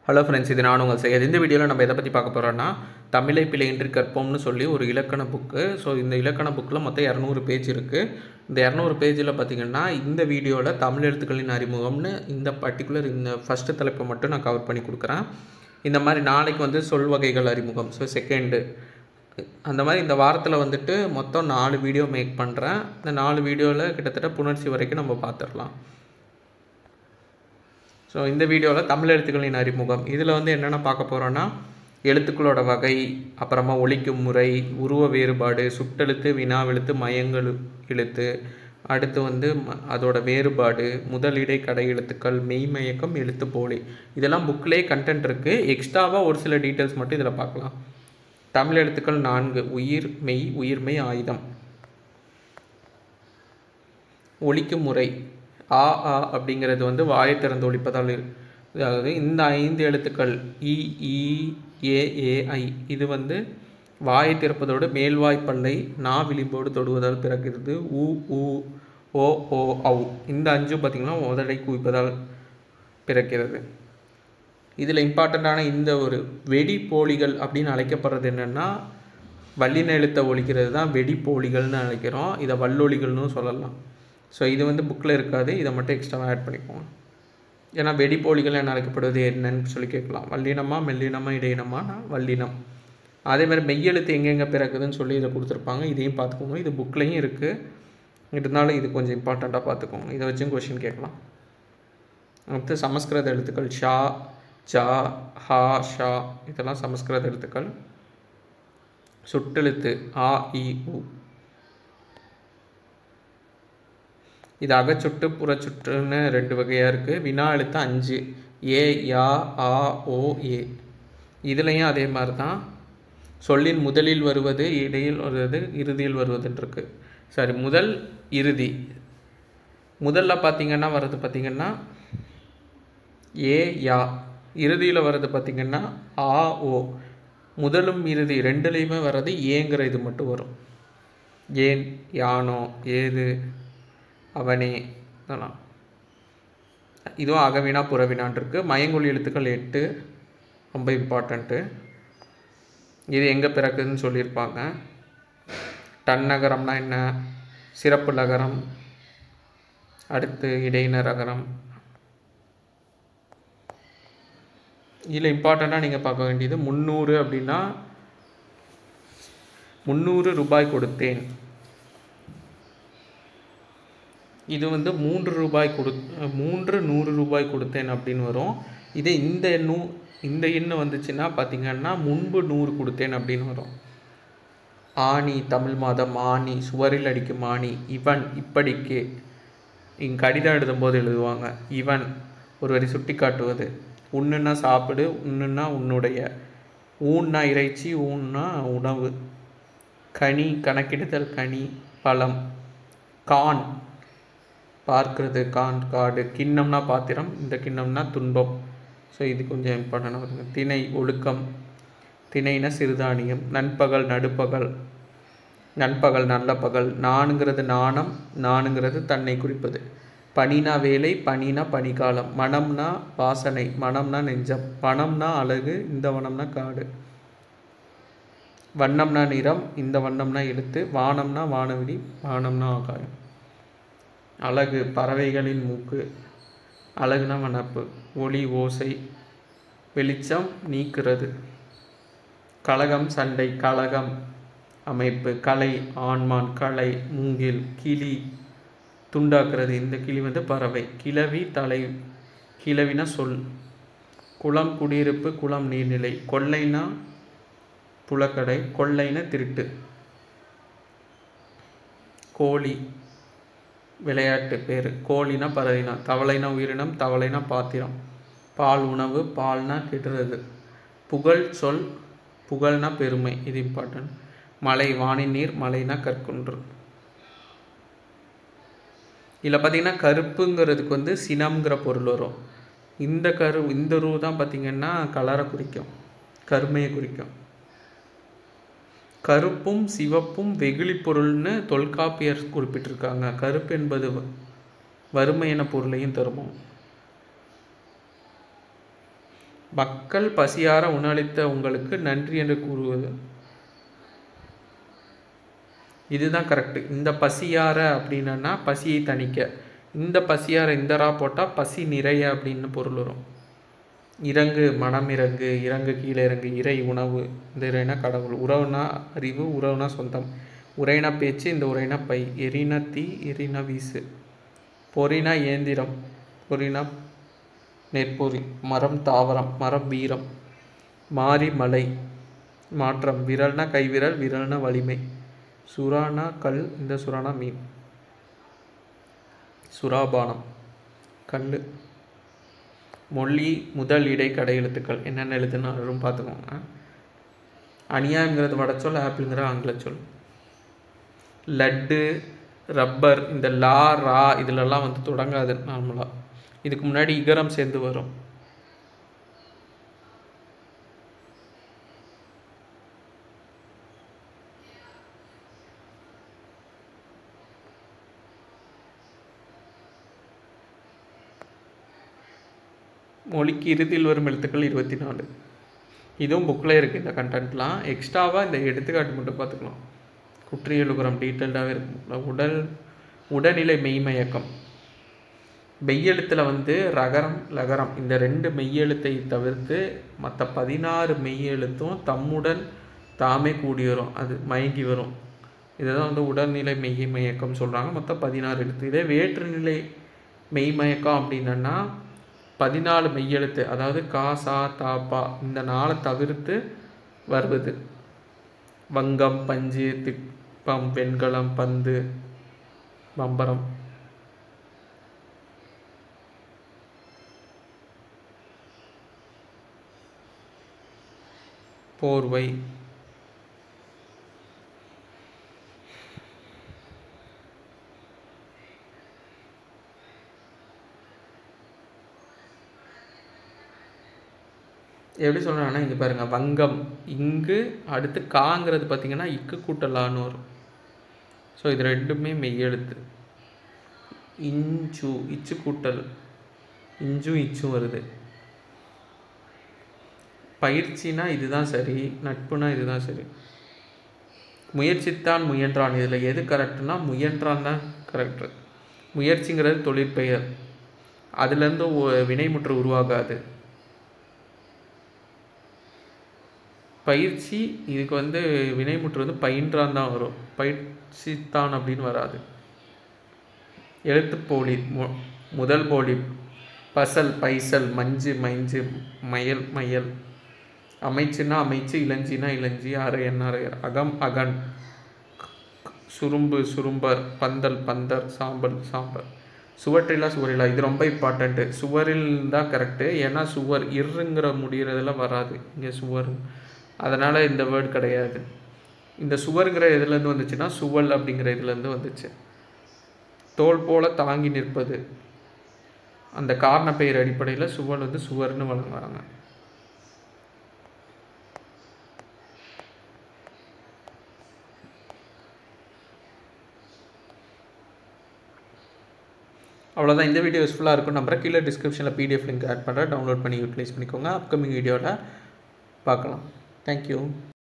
Hello friends, இது நான் உங்கள் செய்ய. இந்த வீடியோவில் நம்ம எதை பற்றி பார்க்க போகிறோன்னா, தமிழை பிழையின்றி கற்போம்னு சொல்லி ஒரு இலக்கண புக்கு. ஸோ இந்த இலக்கண புக்கில் மொத்தம் 200 பேஜ் இருக்குது. இந்த 200 பேஜில் பார்த்திங்கன்னா இந்த வீடியோவில் தமிழ் எழுத்துக்களின் அறிமுகம்னு இந்த பர்டிகுலர் இந்த ஃபஸ்ட்டு தலைப்பை மட்டும் நான் கவர் பண்ணி கொடுக்குறேன். இந்த மாதிரி நாளைக்கு வந்து சொல் வகைகள் அறிமுகம், ஸோ செகண்டு, அந்த மாதிரி இந்த வாரத்தில் வந்துட்டு மொத்தம் 4 வீடியோ மேக் பண்ணுறேன். இந்த 4 வீடியோவில் கிட்டத்தட்ட புணர்ச்சி வரைக்கும் நம்ம பார்த்துடலாம். ஸோ இந்த வீடியோவில் தமிழ் எழுத்துக்களின் அறிமுகம், இதில் வந்து என்னென்ன பார்க்க போகிறோன்னா, எழுத்துக்களோட வகை, அப்புறமா ஒலிக்கும் முறை, உருவ வேறுபாடு, சுட்டெழுத்து, வினாவெழுத்து, மயங்கல் எழுத்து, அடுத்து வந்து அதோட வேறுபாடு, முதல் இடை கடை எழுத்துக்கள், மெய்மயக்கம், எழுத்து போலி, இதெல்லாம் புக்கிலே கண்டென்ட் இருக்குது. எக்ஸ்ட்ராவாக ஒரு சில டீட்டெயில்ஸ் மட்டும் இதில் பார்க்கலாம். தமிழ் எழுத்துக்கள் 4: உயிர், மெய், உயிர்மெய், ஆயுதம். ஒலிக்கும் முறை, ஆ ஆ அப்படிங்கிறது வந்து வாயை திறந்து ஒலிப்பதால், அதாவது இந்த 5 எழுத்துக்கள் இ ஈ ஏ ஏ ஐ, இது வந்து வாயை திறப்பதோடு மேல்வாய்ப்பல்லை நா விளிம்போடு தொடுவதால் பிறக்கிறது. உ ஊ ஓ ஓ ஔ, இந்த 5 பார்த்திங்கன்னா உதடை குவிப்பதால் பிறக்கிறது. இதில் இம்பார்ட்டண்ட்டான இந்த ஒரு வெடிப்போலிகள் அப்படின்னு அழைக்கப்படுறது என்னென்னா, வல்லின எழுத்தை ஒலிக்கிறது தான் வெடிப்போலிகள்னு அழைக்கிறோம். இதை வல்லொலிகள்னு சொல்லலாம். ஸோ இது வந்து புக்கில் இருக்காது, இதை மட்டும் எக்ஸ்ட்ராவாக ஆட் பண்ணிக்குவோம். ஏன்னா வெடிப்போலிகள் என்ன அழைக்கப்படுவது என்னன்னு சொல்லி கேட்கலாம். வல்லினமா மெல்லினமா இடையினமானா வல்லினம். அதேமாதிரி மெய்யெழுத்து எங்கெங்கே பிறக்குதுன்னு சொல்லி இதை கொடுத்துருப்பாங்க, இதையும் பார்த்துக்கோங்க. இது புக்லேயும் இருக்குது, இருந்தாலும் இது கொஞ்சம் இம்பார்ட்டண்ட்டாக பார்த்துக்கோங்க. இதை வச்சும் கொஷின் கேட்கலாம். அடுத்து சமஸ்கிருத எழுத்துக்கள் ஷா, ஜா, ஹா, ஷா, இதெல்லாம் சமஸ்கிருத எழுத்துக்கள். சுட்டெழுத்து ஆ இ உ, இது அகச்சுட்டு புறச்சுட்டுன்னு 2 வகையாக இருக்குது. வினா எழுத்து 5: ஏ, யா, ஆ, ஓ, ஏ. இதுலேயும் அதே மாதிரி தான், சொல்லின் முதலில் வருவது, இடையில் வருவது, இறுதியில் வருவதுன்னு இருக்குது. சரி, முதல் இறுதி. முதல்ல பார்த்திங்கன்னா வர்றது பார்த்திங்கன்னா ஏ யா, இறுதியில் வர்றது பார்த்திங்கன்னா ஆ ஓ. முதலும் இறுதி ரெண்டுலேயுமே வர்றது ஏங்கிற இது மட்டும் வரும். ஏன், யானோ, ஏது, அவனே, இதெல்லாம். இதுவும் அகவினா புறவினான் இருக்குது. மயங்கொலி எழுத்துக்கள் 8, ரொம்ப இம்பார்ட்டண்ட்டு. இது எங்கே பிறக்குதுன்னு சொல்லியிருப்பாங்க. டன்னகரம்னா என்ன, சிறப்பு லகரம், அடுத்து இடையினர் அகரம். இதில் இம்பார்ட்டண்ட்டாக நீங்கள் பார்க்க வேண்டியது 300 அப்படின்னா 300 ரூபாய் கொடுத்தேன். இது வந்து 3 100 ரூபாய் கொடுத்தேன் அப்படின்னு வரும். இதே இந்த எண்ணு வந்துச்சுன்னா பார்த்திங்கன்னா முன்பு 100 கொடுத்தேன் அப்படின்னு வரும். ஆணி, தமிழ் மாதம், ஆணி, சுவரில் அடிக்கும் ஆணி. இவன், இப்படிக்கு, இங்கே கடிதம் எழுதும்போது எழுதுவாங்க. இவன், ஒரு வரி சுட்டி காட்டுவது. உண்ணுன்னா சாப்பிடு, உண்ணுன்னா உன்னுடைய, ஊன்னா இறைச்சி, ஊன்னா உணவு. கனி, கணக்கிடுதல், கனி, பழம். கான், பார்க்கிறது, கான், காடு. கிண்ணம்னா பாத்திரம், இந்த கிண்ணம்னா துன்பம். ஸோ இது கொஞ்சம் இம்பார்ட்டண்டாக வருங்க. திணை, ஒழுக்கம், திணைனா சிறுதானியம். நண்பகல், நடுப்பகல், நண்பகல், நல்ல பகல். நானுங்கிறது நாணம், நானுங்கிறது தன்னை குறிப்பது. பனினா வேலை, பனினா பனிக்காலம். மனம்னா வாசனை, மனம்னா நெஞ்சம். வனம்னா அழகு, இந்த வனம்னா காடு. வண்ணம்னா நிறம், இந்த வண்ணம்னா எழுத்து. வானம்னா வானவெளி, வானம்னா ஆகாயம். அழகு, பறவைகளின் மூக்கு, அழகுனா வனப்பு. ஒளி, ஓசை, வெளிச்சம், நீக்கிறது. கலகம், சண்டை, கலகம், அமைப்பு. கலை, ஆண்மான், கலை, மூங்கில். கிளி, துண்டாக்குறது, இந்த கிளி வந்து பறவை. கிளவி, தலை, கிளவினா சொல். குளம், குடியிருப்பு, குளம், நீர்நிலை. கொள்ளைனா புலக்கடை, கொள்ளைனா திருட்டு. கோழி, விளையாட்டு பேர். கோழினா பறவைனா. தவளைனா உயிரினம், தவளைனா பாத்திரம். பால், உணவு, பால்னா கெடுறது. புகழ், சொல், புகழ்னா பெருமை, இது இம்பார்ட்டன்ட். மலை, வானின் நீர், மலைனா கற்குன்று. இதில் பார்த்திங்கன்னா கருப்புங்கிறதுக்கு வந்து சினம்ங்கிற பொருள் வரும். இந்த ரூ தான் பார்த்திங்கன்னா கலரை குறிக்கும், கருமையை குறிக்கும். கருப்பும் சிவப்பும் வெகுளி பொருள்னு தொல்காப்பியர் குறிப்பிட்டிருக்காங்க. கருப்பு என்பது வறுமை என பொருளையும் தருமோ. மக்கள் பசியார உணவளித்த உங்களுக்கு நன்றி என்று கூறுவது. இதுதான் கரெக்டு. இந்த பசியார அப்படின்னா பசியை தணிக்க, இந்த பசியார இந்த ரா போட்டால் பசி நிறைய அப்படின்னு பொருள் வரும். இறங்கு மனம் இறங்கு, இறங்கு கீழே இறங்கு, இறை உணவு, இந்த இறைனா கடவுள், உறவுனா அறிவு, உறவுனா சொந்தம், உரைனா பேச்சு, இந்த உரைனா பை, எரினா தீ, எரினா வீசு, பொறினா இயந்திரம், பொறினா நெற்பொறி, மரம் தாவரம், மரம் வீரம், மாறி மலை மாற்றம், விரல்னா கைவிரல், விரல்னா வலிமை, சுறானா கல், இந்த சுறானா மீன், சுறாபானம் கல். மொழி முதல் இடை கடை எழுத்துக்கள் என்னென்ன எழுத்துனாலும் பார்த்துக்கோங்க. அநியாயங்கிறது வடச்சொல், ஆப்பிள்ங்கிற ஆங்கில சொல். லட்டு, ரப்பர், இந்த லா ரா இதிலெல்லாம் வந்து தொடங்காது நார்மலாக. இதுக்கு முன்னாடி இகரம் சேர்ந்து வரும். மொழிக்கு இறுதியில் வரும் எழுத்துக்கள் 24. இதுவும் புக்கில் இருக்குது இந்த கண்டென்ட்லாம். எக்ஸ்ட்ராவாக இந்த எடுத்துக்காட்டு மட்டும் பார்த்துக்கலாம். குற்றியலுகரம் டீட்டெயில்டாகவே இருக்கும். உடல்நிலை மெய்மயக்கம். மெய்யெழுத்தில் வந்து ரகரம் லகரம் இந்த 2 மெய்யெழுத்தை தவிர்த்து மற்ற 16 மெய்யெழுத்தும் தம்முடன் தாமே கூடி வரும், அது மயங்கி வரும். இதை தான் வந்து உடல்நிலை மெய்மயக்கம் சொல்கிறாங்க. மொத்தம் 16 எழுத்து. இதே வேற்றுநிலை மெய்மயக்கம் அப்படின்னா 14 மெய்யெழுத்து, அதாவது கா சா தா பா இந்த 4 தவிர்த்து வருவது. வங்கம், பஞ்சு, திப்பம், வெண்கலம், பந்து, பம்பரம். போர்வை. எப்படி சொல்கிறாங்கன்னா இங்கே பாருங்கள், வங்கம் இங்கு அடுத்து காங்கிறது பார்த்திங்கன்னா இக்கு கூட்டலான்னு வரும். ஸோ இது 2மே மெய்யெழுத்து. இஞ்சு இச்சு கூட்டல், இஞ்சும் இச்சும் வருது. பயிற்சினா இதுதான் சரி, நட்புனா இதுதான் சரி. முயற்சித்தான் முயன்றான், இதில் எது கரெக்டுனா முயன்றான் தான் கரெக்டு. முயற்சிங்கிறது தொழிற்பெயர், அதுலேருந்து வினைமுற்று உருவாகாது. பயிற்சி இதுக்கு வந்து வினைமுற்று வந்து பயின்றான் தான் வரும், பயிற்சித்தான் அப்படின்னு வராது. எழுத்துப்போலி முதல் போலி. பசல் பைசல், மஞ்சு மைஞ்சு, மயல் மயல். அமைச்சுன்னா அமைச்சு, இளஞ்சினா இளஞ்சி, அரையன் அரையர், அகம் அகன், சுரும்பு சுரும்பர், பந்தல் பந்தர், சாம்பல் சாம்பல். சுவற்றிலா சுவரிலா இது ரொம்ப இம்பார்ட்டண்ட்டு. சுவரில் தான் கரெக்டு, ஏன்னா சுவர் இருங்கிற முடிகிறதுல வராது இங்கே சுவர், அதனால் இந்த வேர்டு கிடையாது. இந்த சுவருங்கிற இதுலேருந்து வந்துச்சுன்னா சுவல் அப்படிங்கிற இதுலேருந்து வந்துச்சு. தோல் போல தாங்கி நிற்பது, அந்த காரண பெயர் அடிப்படையில் சுவல் வந்து சுவர்னு வழங்குறாங்க. அவ்வளோதான். இந்த வீடியோ யூஸ்ஃபுல்லாக இருக்கும் நம்புறேன். கீழே டிஸ்கிரிப்ஷனில் PDF லிங்க் ஆட் பண்ணுறேன், டவுன்லோட் பண்ணி யூட்டிலைஸ் பண்ணிக்கோங்க. அப்கமிங் வீடியோவில் பார்க்கலாம். தேங்க்யூ.